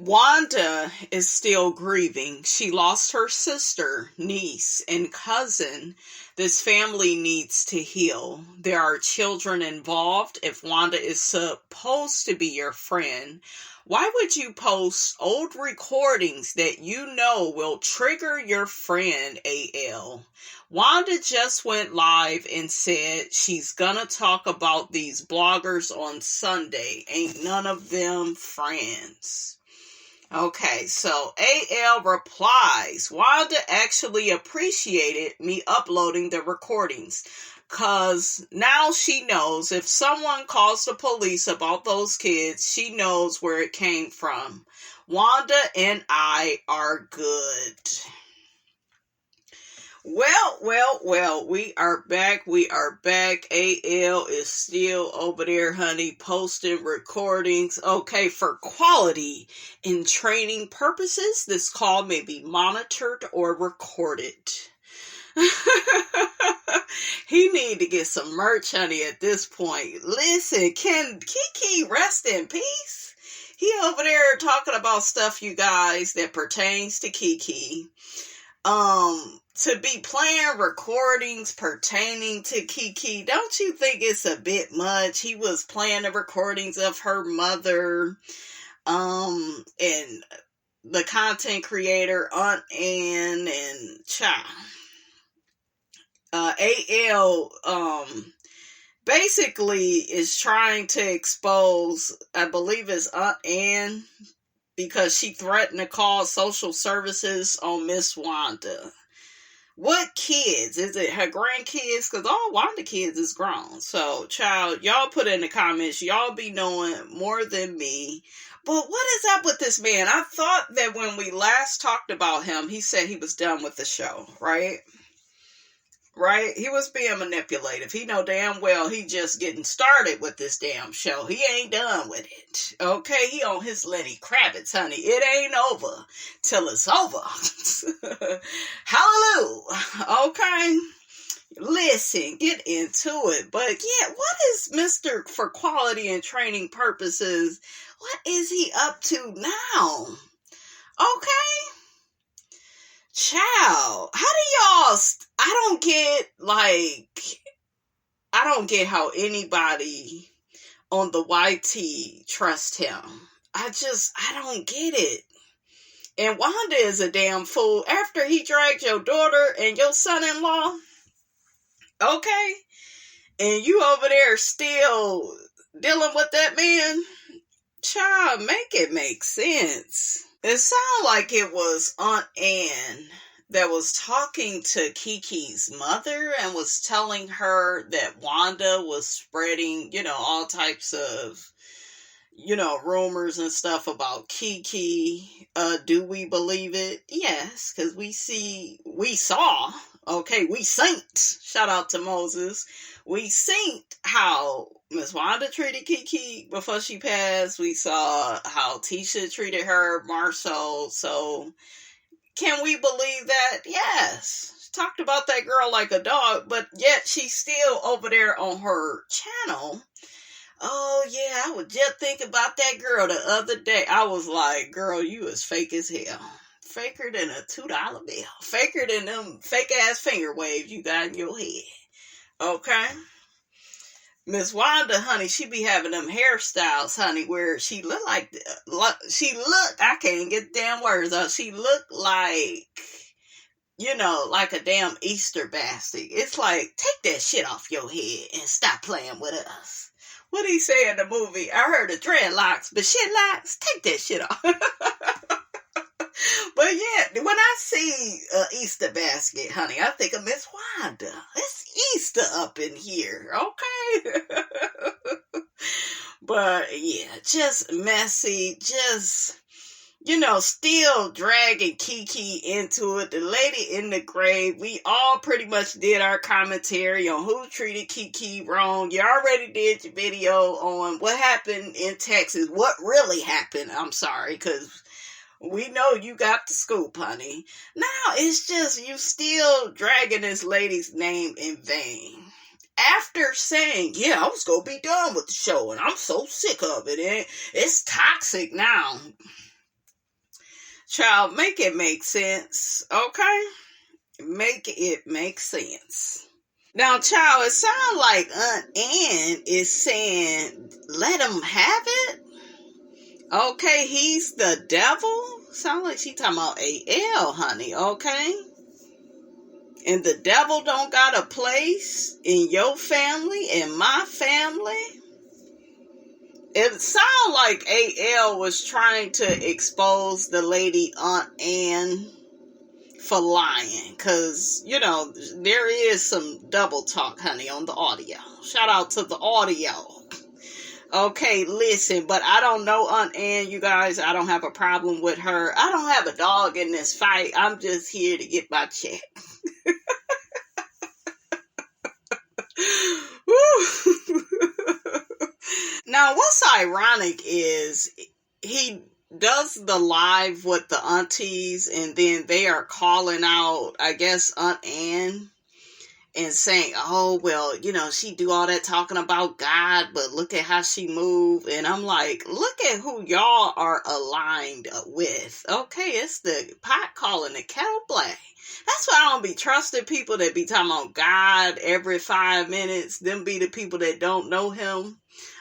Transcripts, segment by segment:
Wanda is still grieving. She lost her sister, niece, and cousin. This family needs to heal. There are children involved. If Wanda is supposed to be your friend, why would you post old recordings that you know will trigger your friend, AL? Wanda just went live and said she's gonna talk about these bloggers on Sunday. Ain't none of them friends. Okay, so AL replies, Wanda actually appreciated me uploading the recordings, because now she knows if someone calls the police about those kids, she knows where it came from. Wanda and I are good. Well, we are back. AL is still over there, honey, posting recordings. Okay, for quality and training purposes, this call may be monitored or recorded. He need to get some merch, honey, at this point. Listen, can Keke rest in peace? He over there talking about stuff, you guys, that pertains to Keke. To be playing recordings pertaining to Keke, don't you think it's a bit much? He was playing the recordings of her mother, and the content creator, auntann, and child. AL, basically is trying to expose, I believe it's auntann, because she threatened to call social services on Miss Wanda. What kids? Is it her grandkids? Because all Wanda kids is grown. So, child, y'all put in the comments. Y'all be knowing more than me. But what is up with this man? I thought that when we last talked about him, he said he was done with the show, right? Right? He was being manipulative. He know damn well he just getting started with this damn show. He ain't done with it. Okay? He on his Lenny Kravitz, honey. It ain't over till it's over. Hallelujah. Okay? Listen, get into it. But yeah, what is Mr. for quality and training purposes? What is he up to now? Okay? Child, how do y'all, I don't get how anybody on the YT trust him. I don't get it. And Wanda is a damn fool. After he dragged your daughter and your son-in-law, okay, and you over there still dealing with that man, child, make it make sense. It sounded like it was auntann that was talking to Keke's mother and was telling her that Wanda was spreading, all types of, rumors and stuff about Keke. Do we believe it? Yes, because we saw, okay, we synced. Shout out to Moses. We synced how Miss Wanda treated Keke before she passed. We saw how Tisha treated her, Marceau. So, can we believe that? Yes. She talked about that girl like a dog, but yet she's still over there on her channel. Oh, yeah, I was just thinking about that girl the other day. I was like, girl, you is fake as hell. Faker than a $2 bill. Faker than them fake-ass finger waves you got in your head. Okay? Miss Wanda, honey, she be having them hairstyles, honey, where she look I can't get damn words out. She look like, like a damn Easter basket. It's like, take that shit off your head and stop playing with us. What did he say in the movie? I heard of dreadlocks, but shit locks, take that shit off. But yeah, when I see Easter basket, honey, I think of Miss Wanda. It's Easter up in here, okay? But yeah, just messy, just, still dragging Keke into it. The lady in the grave, we all pretty much did our commentary on who treated Keke wrong. You already did your video on what happened in Texas. What really happened, I'm sorry, because we know you got the scoop, honey. Now, it's just you still dragging this lady's name in vain. After saying, yeah, I was going to be done with the show, and I'm so sick of it, and it's toxic now. Child, make it make sense, okay? Make it make sense. Now, child, it sounds like Aunt Ann is saying, let him have it. Okay, he's the devil. Sound like she talking about AL, honey, okay? And the devil don't got a place in your family, in my family. It sound like AL was trying to expose the lady Aunt Ann for lying. Because, you know, there is some double talk, honey, on the audio. Shout out to the audio. Okay, listen, but I don't know Aunt Ann, you guys. I don't have a problem with her. I don't have a dog in this fight. I'm just here to get my check. Now, what's ironic is he does the live with the aunties, and then they are calling out, I guess, Aunt Ann, and saying, oh, well, you know, she do all that talking about God, but look at how she move. And I'm like, look at who y'all are aligned with. Okay, it's the pot calling the kettle black. That's why I don't be trusting people that be talking about God every 5 minutes. Them be the people that don't know him.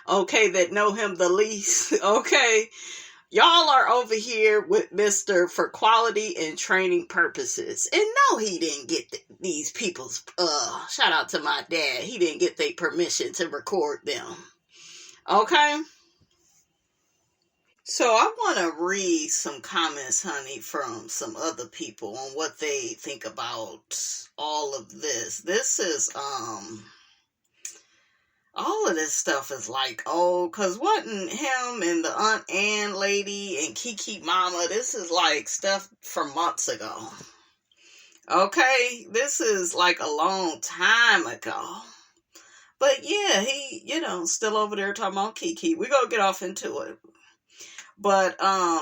Okay, that know him the least. Okay. Y'all are over here with Mr. for quality and training purposes. And no, he didn't get these people's, shout out to my dad. He didn't get their permission to record them. Okay? So I want to read some comments, honey, from some other people on what they think about all of this. This is, all of this stuff is like, oh, because wasn't him and the Aunt Ann lady and Keke mama, this is like stuff from months ago. Okay, this is like a long time ago. But yeah, he, you know, still over there talking about Keke. We're going to get off into it. But,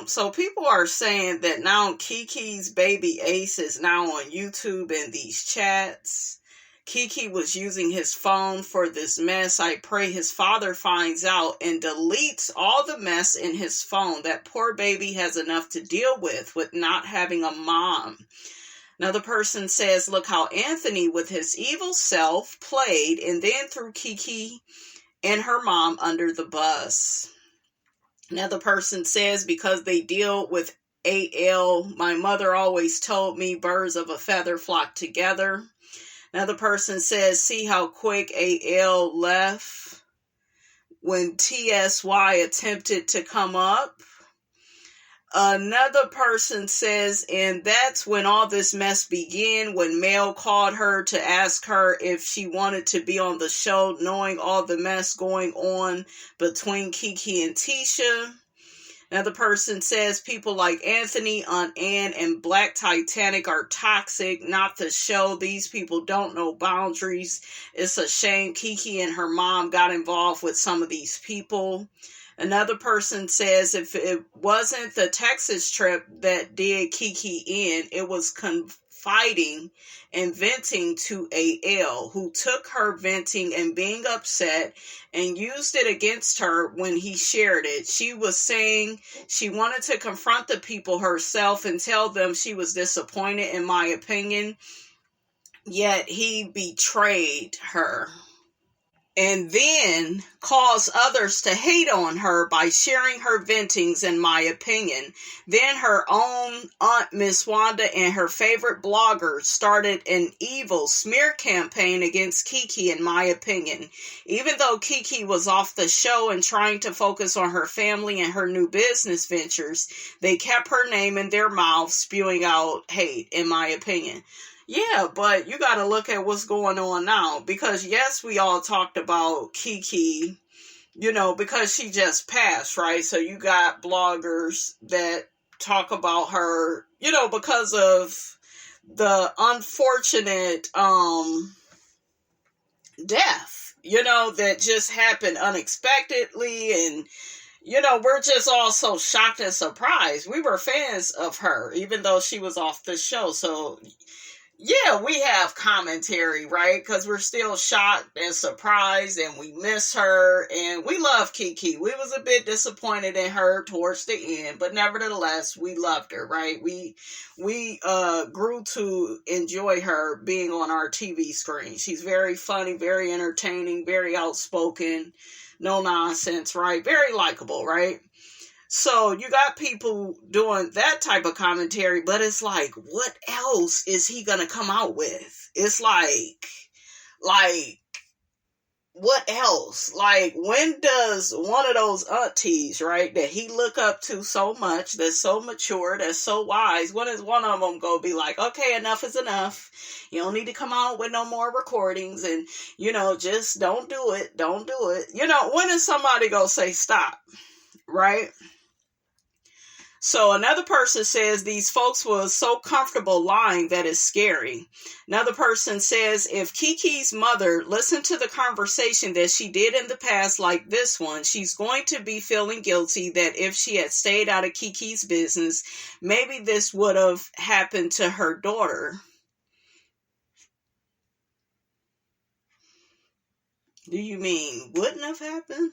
so people are saying that now Keke's baby Ace is now on YouTube in these chats. Keke was using his phone for this mess. I pray his father finds out and deletes all the mess in his phone. That poor baby has enough to deal with not having a mom. Another person says, look how Anthony with his evil self played and then threw Keke and her mom under the bus. Another person says, because they deal with AL, my mother always told me birds of a feather flock together. Another person says, see how quick AL left when TSY attempted to come up. Another person says, and that's when all this mess began, when Mel called her to ask her if she wanted to be on the show, knowing all the mess going on between Keke and Tisha. Another person says people like Anthony, Aunt Ann, and Black Titanic are toxic, not the show. These people don't know boundaries. It's a shame Keke and her mom got involved with some of these people. Another person says if it wasn't the Texas trip that did Keke in, it was confiding and venting to AL, who took her venting and being upset and used it against her when he shared it. She was saying she wanted to confront the people herself and tell them she was disappointed, in my opinion, yet he betrayed her. And then cause others to hate on her by sharing her ventings, in my opinion. Then her own aunt, Miss Wanda, and her favorite blogger started an evil smear campaign against Keke, in my opinion. Even though Keke was off the show and trying to focus on her family and her new business ventures, they kept her name in their mouth, spewing out hate, in my opinion. Yeah, but you got to look at what's going on now. Because, yes, we all talked about Keke, you know, because she just passed, right? So you got bloggers that talk about her, you know, because of the unfortunate death, you know, that just happened unexpectedly. And, you know, we're just all so shocked and surprised. We were fans of her, even though she was off the show. So yeah, we have commentary, right? Because we're still shocked and surprised, and we miss her, and we love Keke. We was a bit disappointed in her towards the end, but nevertheless, we loved her, right? We grew to enjoy her being on our TV screen. She's very funny, very entertaining, very outspoken, no nonsense, right? Very likable, right? So you got people doing that type of commentary, but it's like, what else is he gonna come out with? It's like, what else? Like, when does one of those aunties, right, that he look up to so much, that's so mature, that's so wise, when is one of them gonna be like, okay, enough is enough. You don't need to come out with no more recordings, and, just don't do it. Don't do it. When is somebody gonna say stop, right? So another person says these folks were so comfortable lying that it's scary. Another person says if KEKE'S mother listened to the conversation that she did in the past like this one, she's going to be feeling guilty that if she had stayed out of KEKE'S business, maybe this would have happened to her daughter. Do you mean wouldn't have happened?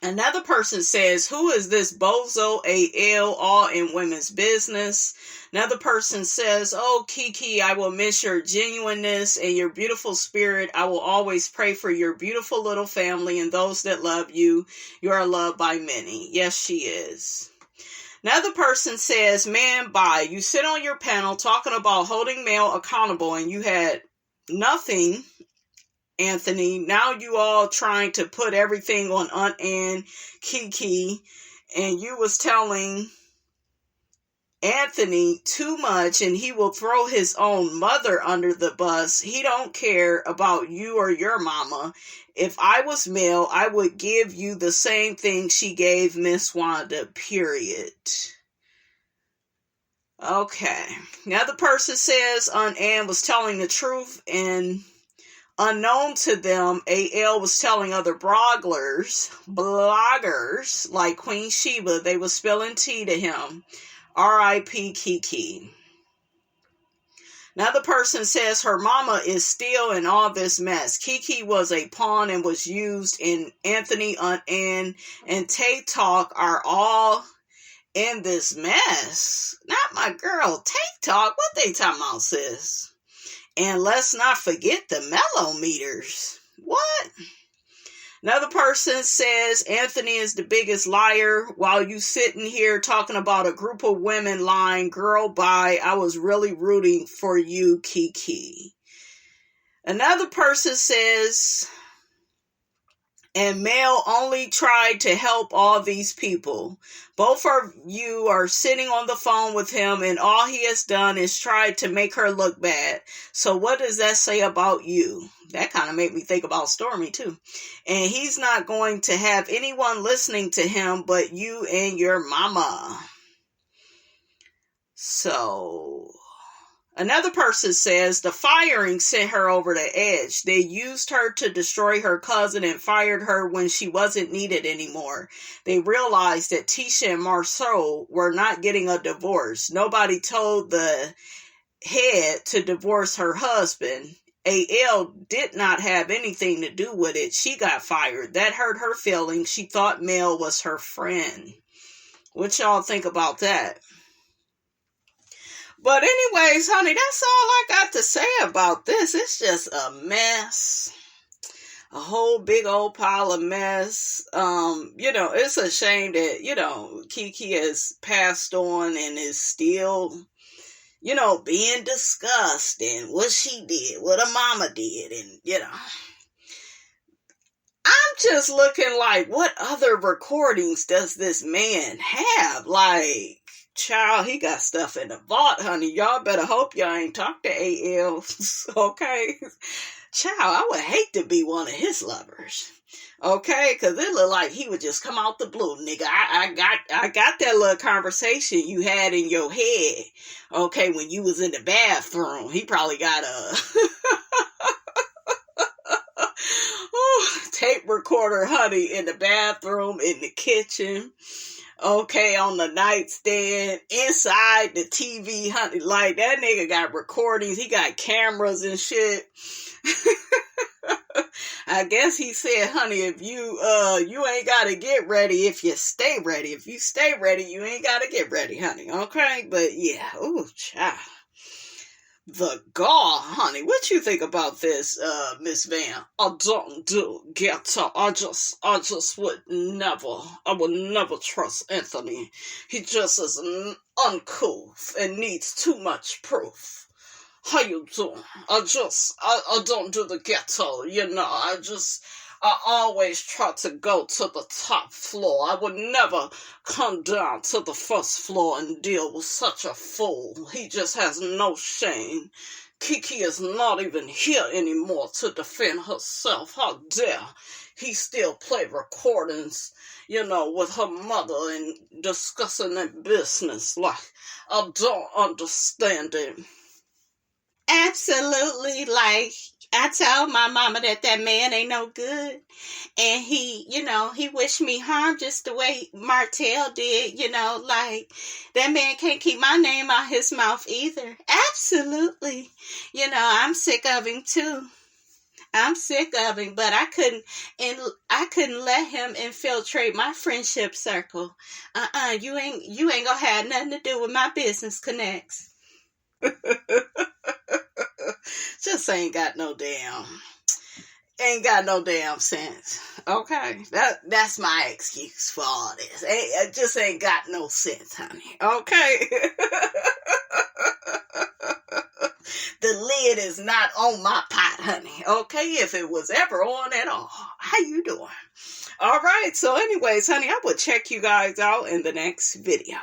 Another person says, who is this bozo AL all in women's business? Another person says, oh, Keke, I will miss your genuineness and your beautiful spirit. I will always pray for your beautiful little family and those that love you. You are loved by many. Yes, she is. Another person says, man, bye. You sit on your panel talking about holding male accountable and you had nothing, Anthony. Now you all trying to put everything on auntann, Keke, and you was telling Anthony too much and he will throw his own mother under the bus. He don't care about you or your mama. If I was male, I would give you the same thing she gave Miss Wanda, period. Okay. Now the person says auntann was telling the truth and unknown to them, AL was telling other bloggers like Queen Sheba, they was spilling tea to him. R.I.P. Keke. Another person says her mama is still in all this mess. Keke was a pawn and was used, in Anthony, auntann, and Tay Talk are all in this mess. Not my girl, Tay Talk. What they talking about, sis? And let's not forget the mellow meters. What? Another person says Anthony is the biggest liar while you sitting here talking about a group of women lying. Girl, bye. I was really rooting for you, Keke. Another person says, and Mel only tried to help all these people. Both of you are sitting on the phone with him and all he has done is tried to make her look bad. So what does that say about you? That kind of made me think about Stormy too. And he's not going to have anyone listening to him but you and your mama. So another person says the firing sent her over the edge. They used her to destroy her cousin and fired her when she wasn't needed anymore. They realized that Tisha and Marceau were not getting a divorce. Nobody told the head to divorce her husband. AL did not have anything to do with it. She got fired. That hurt her feelings. She thought Mel was her friend. What y'all think about that? But anyways, honey, that's all I got to say about this. It's just a mess. A whole big old pile of mess. It's a shame that, Keke has passed on and is still, being discussed and what she did, what her mama did, and, I'm just looking like, what other recordings does this man have? Like, child, he got stuff in the vault, honey. Y'all better hope y'all ain't talk to AL, okay? Child, I would hate to be one of his lovers, okay? Because it looked like he would just come out the blue, nigga. I got that little conversation you had in your head, okay, when you was in the bathroom. He probably got a tape recorder, honey, in the bathroom, in the kitchen. Okay, on the nightstand, inside the TV, honey. Like, that nigga got recordings. He got cameras and shit. I guess he said, honey, if you ain't gotta get ready if you stay ready. If you stay ready, you ain't gotta get ready, honey. Okay? But yeah, ooh, child. The gall, honey. What you think about this, Miss Van? I don't do ghetto. I just would never trust Anthony. He just is uncouth and needs too much proof. How you doing? I don't do the ghetto, I always try to go to the top floor. I would never come down to the first floor and deal with such a fool. He just has no shame. Keke is not even here anymore to defend herself. How dare he still play recordings, with her mother and discussing their business. Like, I don't understand it. Absolutely. Like, I told my mama that man ain't no good. And he wished me harm just the way Martell did, like, that man can't keep my name out his mouth either. Absolutely. I'm sick of him too. I'm sick of him, but I couldn't let him infiltrate my friendship circle. You ain't gonna have nothing to do with my business connects. Just ain't got no damn sense. Okay, that's my excuse for all this. It just ain't got no sense, honey. Okay. The lid is not on my pot, honey. Okay, if it was ever on at all. How you doing? All right, so anyways, honey, I will check you guys out in the next video.